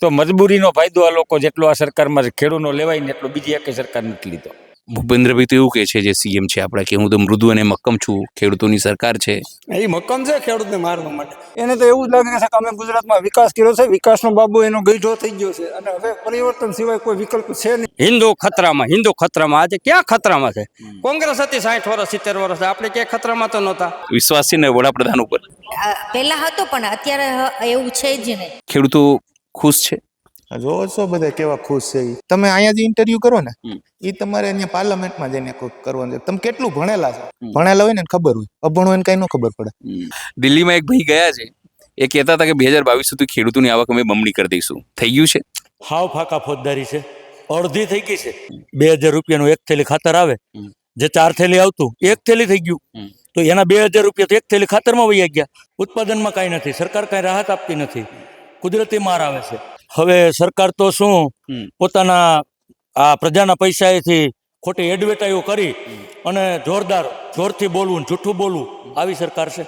તો મજબૂરીનો ફાયદો આ લોકો જેટલો આ સરકારમાં ખેડૂતનો લેવાય ને એટલો બીજી એકેય સરકાર નથી લીધો. ભૂપેન્દ્રભાઈ તો એવું કહે છે જે સીએમ છે આપણા કે હું તો મૃદુ અને મક્કમ છું, ખેડૂતોની સરકાર છે. એ મક્કમ છે ખેડૂતને મારવા માટે. એને તો એવું જ લાગે છે કે અમે ગુજરાતમાં વિકાસ કર્યો છે, વિકાસનો બાબુ એનો ગઈઢો થઈ ગયો છે અને હવે પરિવર્તન સિવાય કોઈ વિકલ્પ છે નહીં. હિન્દુ ખતરામાં આજે ક્યાં ખતરામાં છે? કોંગ્રેસ હતી 60 વર્ષ 70 વર્ષ, આપણે ક્યાંય ખતરામાં તો નહોતા. વિશ્વાસ છે ને વડાપ્રધાન ઉપર? પહેલા હતો પણ અત્યારે એવું છે જ નહીં. ખેડૂતો ખુશ છે? જોવો છો બધા કેવા ખુશ છે. તમે અહીંયા જે ઇન્ટરવ્યુ કરો ને એ તમારે અહીંયા પાર્લામેન્ટમાં જઈને કરવાનું છે. તમે કેટલું ભણેલા છો? ભણેલા હોય ને ખબર હોય, અભણ હોય ને કઈ ન ખબર પડે. દિલ્હીમાં એક ભાઈ ગયા છે, એ કહેતા હતા કે 2022 સુધી ખેડૂતોની આવક અમે બમણી કરી દઈશું. થઈ ગયું છે? હાવ ફાકા ફોજદારી છે, અડધી થઈ ગઈ છે. 2000 રૂપિયાનું એક થેલી ખાતર આવે, જે 4 થેલી આવતું 1 થેલી થઈ ગયું, તો એના 2000 રૂપિયા તો 1 થેલી ખાતરમાં વહી ગયા. ઉત્પાદનમાં કાંઈ નથી, સરકાર કાંઈ રાહત આપતી નથી, કુદરતી માર આવે છે. હવે સરકાર તો શું પોતાના આ પ્રજાના પૈસાએથી ખોટી એડવર્ટાઈઝો કરી અને જોરથી બોલવું, જૂઠું બોલવું, આવી સરકાર છે.